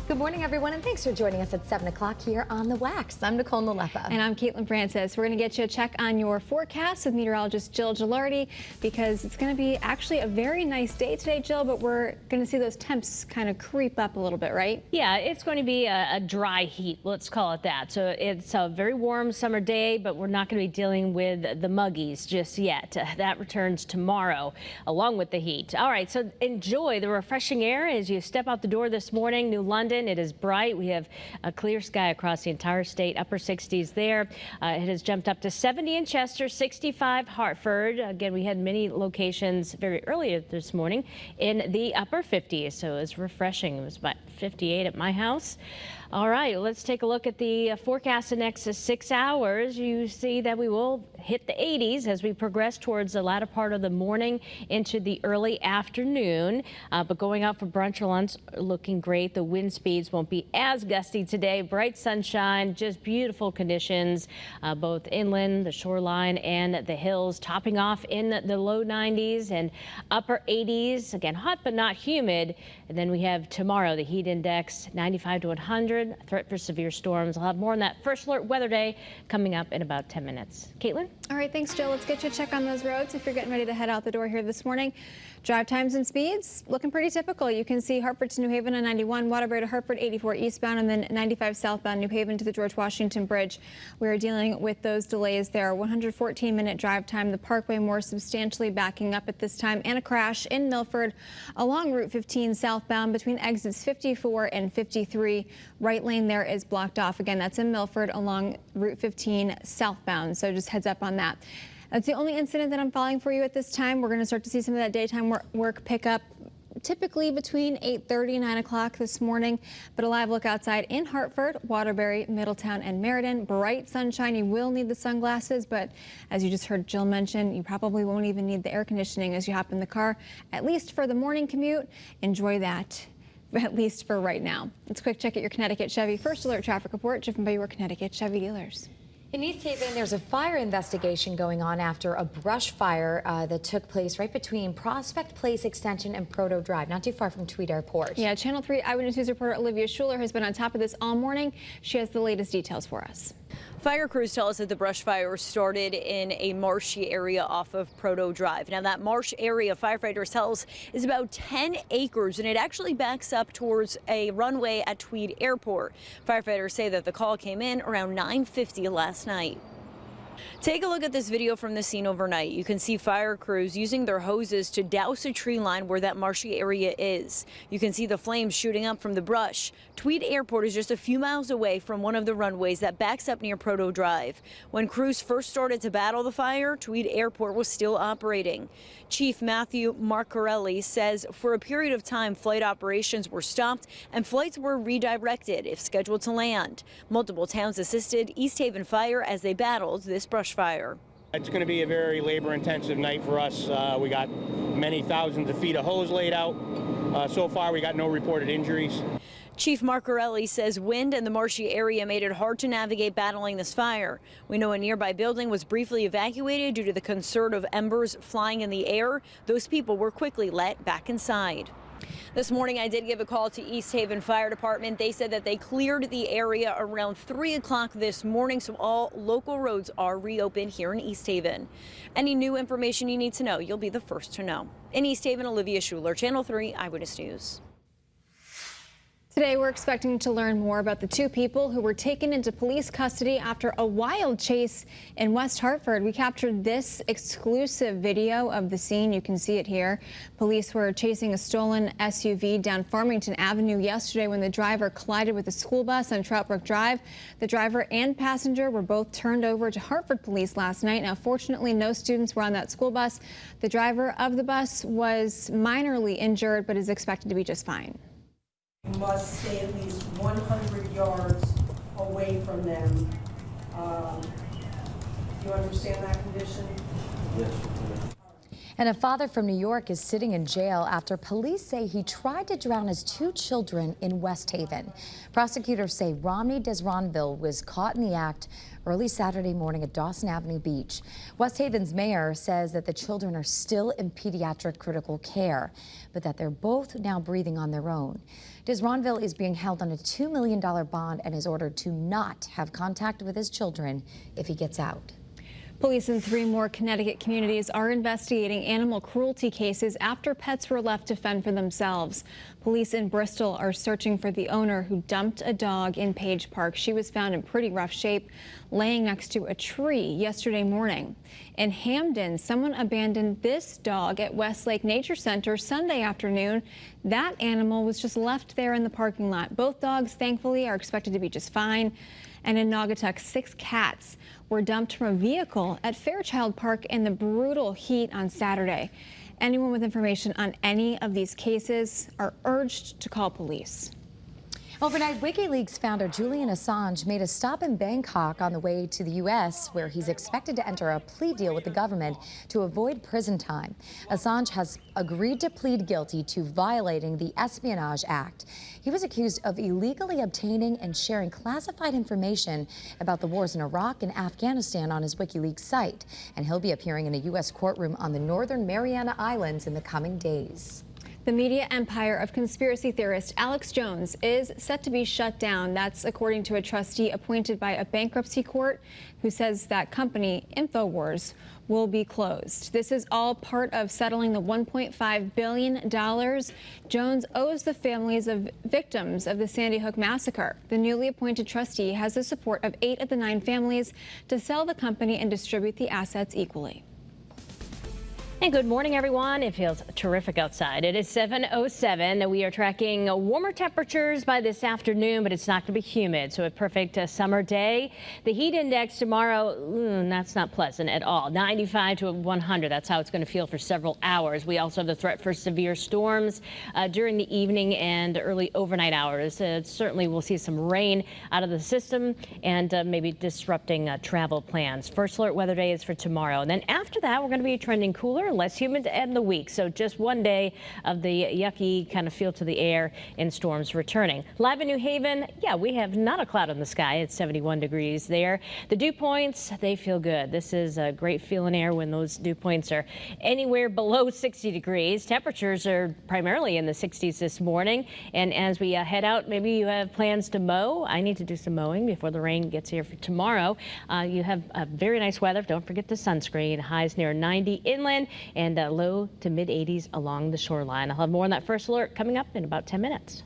Good morning, everyone, and thanks for joining us at 7 o'clock here on The Wax. I'm Nicole Nalepa. And I'm Caitlin Francis. We're going to get you a check on your forecast with meteorologist Jill Gilardi, because it's going to be actually a very nice day today, Jill, but we're going to see those temps kind of creep up a little bit, right? Yeah, it's going to be a dry heat, let's call it that. So it's a very warm summer day, but we're not going to be dealing with the muggies just yet. That returns tomorrow, along with the heat. All right, so enjoy the refreshing air as you step out the door this morning. New London. It is bright. We have a clear sky across the entire state, upper 60s there. It has jumped up to 70 in Chester, 65 Hartford. Again, we had many locations very early this morning in the upper 50s, so it's refreshing. It was about 58 at my house. All right, let's take a look at the forecast the next 6 hours. You see that we will hit the 80s as we progress towards the latter part of the morning into the early afternoon. But going out for brunch or lunch, looking great. The wind speeds won't be as gusty today. Bright sunshine, just beautiful conditions, both inland, the shoreline, and the hills, topping off in the low 90s and upper 80s. Again, hot but not humid. And then we have tomorrow, the heat index 95 to 100. Threat for severe storms. I'll have more on that first alert weather day coming up in about 10 minutes. Caitlin? All right, thanks, Jill. Let's get you a check on those roads if you're getting ready to head out the door here this morning. Drive times and speeds looking pretty typical. You can see Hartford to New Haven on 91, Waterbury to Hartford 84 eastbound, and then 95 southbound New Haven to the George Washington Bridge. We are dealing with those delays there. 114-minute drive time. The Parkway more substantially backing up at this time, and a crash in Milford along Route 15 southbound between exits 54 and 53. Right lane there is blocked off. Again, that's in Milford along Route 15 southbound, so just heads up on that. That's the only incident that I'm following for you at this time. We're going to start to see some of that daytime work pick up typically between 8:30 and 9 o'clock this morning. But a live look outside in Hartford, Waterbury, Middletown, and Meriden. Bright sunshine. You will need the sunglasses, but as you just heard Jill mention, you probably won't even need the air conditioning as you hop in the car, at least for the morning commute. Enjoy that, at least for right now. Let's quick check at your Connecticut Chevy First Alert traffic report driven by your Connecticut Chevy dealers. In East Haven, there's a fire investigation going on after a brush fire that took place right between Prospect Place Extension and Proto Drive, not too far from Tweed Airport. Yeah, Channel 3 Eyewitness News reporter Olivia Schuler has been on top of this all morning. She has the latest details for us. Fire crews tell us that the brush fire started in a marshy area off of Proto Drive. Now, that marsh area, firefighters tell us, is about 10 acres, and it actually backs up towards a runway at Tweed Airport. Firefighters say that the call came in around 9:50 last night. Take a look at this video from the scene overnight. You can see fire crews using their hoses to douse a tree line where that marshy area is. You can see the flames shooting up from the brush. Tweed Airport is just a few miles away from one of the runways that backs up near Proto Drive. When crews first started to battle the fire, Tweed Airport was still operating. Chief Matthew Marcarelli says for a period of time, flight operations were stopped and flights were redirected if scheduled to land. Multiple towns assisted East Haven Fire as they battled this brush fire. It's going to be a very labor-intensive night for us. We got many thousands of feet of hose laid out. So far, we got no reported injuries. Chief Marcarelli says wind and the marshy area made it hard to navigate battling this fire. We know a nearby building was briefly evacuated due to the concern of embers flying in the air. Those people were quickly let back inside. This morning, I did give a call to East Haven Fire Department. They said that they cleared the area around 3 o'clock this morning, so all local roads are reopened here in East Haven. Any new information you need to know, you'll be the first to know. In East Haven, Olivia Schuler, Channel 3 Eyewitness News. Today, we're expecting to learn more about the two people who were taken into police custody after a wild chase in West Hartford. We captured this exclusive video of the scene. You can see it here. Police were chasing a stolen SUV down Farmington Avenue yesterday when the driver collided with a school bus on Troutbrook Drive. The driver and passenger were both turned over to Hartford police last night. Now, fortunately, no students were on that school bus. The driver of the bus was minorly injured but is expected to be just fine. You must stay at least 100 yards away from them. Do you understand that condition? Yes. And a father from New York is sitting in jail after police say he tried to drown his 2 children in West Haven. Prosecutors say Romney Desronville was caught in the act early Saturday morning at Dawson Avenue Beach. West Haven's mayor says that the children are still in pediatric critical care, but that they're both now breathing on their own. Desronville is being held on a $2 million bond and is ordered to not have contact with his children if he gets out. Police in 3 more Connecticut communities are investigating animal cruelty cases after pets were left to fend for themselves. Police in Bristol are searching for the owner who dumped a dog in Page Park. She was found in pretty rough shape, laying next to a tree yesterday morning. In Hamden, someone abandoned this dog at Westlake Nature Center Sunday afternoon. That animal was just left there in the parking lot. Both dogs, thankfully, are expected to be just fine. And in Naugatuck, 6 cats were dumped from a vehicle at Fairchild Park in the brutal heat on Saturday. Anyone with information on any of these cases are urged to call police. Overnight, WikiLeaks founder Julian Assange made a stop in Bangkok on the way to the U.S., where he's expected to enter a plea deal with the government to avoid prison time. Assange has agreed to plead guilty to violating the Espionage Act. He was accused of illegally obtaining and sharing classified information about the wars in Iraq and Afghanistan on his WikiLeaks site, and he'll be appearing in a U.S. courtroom on the Northern Mariana Islands in the coming days. The media empire of conspiracy theorist Alex Jones is set to be shut down. That's according to a trustee appointed by a bankruptcy court who says that company, InfoWars, will be closed. This is all part of settling the $1.5 billion Jones owes the families of victims of the Sandy Hook massacre. The newly appointed trustee has the support of 8 of the 9 families to sell the company and distribute the assets equally. And good morning, everyone. It feels terrific outside. It is 7:07. We are tracking warmer temperatures by this afternoon, but it's not going to be humid, so a perfect summer day. The heat index tomorrow, that's not pleasant at all. 95 to 100. That's how it's going to feel for several hours. We also have the threat for severe storms during the evening and early overnight hours. Certainly, we'll see some rain out of the system and maybe disrupting travel plans. First alert weather day is for tomorrow. And then after that, we're going to be trending cooler, less humid to end the week. So just one day of the yucky kind of feel to the air and storms returning. Live in New Haven, yeah, we have not a cloud in the sky. It's 71 degrees there. The dew points, they feel good. This is a great feeling air when those dew points are anywhere below 60 degrees. Temperatures are primarily in the 60s this morning. And as we head out, maybe you have plans to mow. I need to do some mowing before the rain gets here for tomorrow. You have very nice weather. Don't forget the sunscreen. Highs near 90 inland and low to mid 80s along the shoreline. I'll have more on that first alert coming up in about 10 minutes.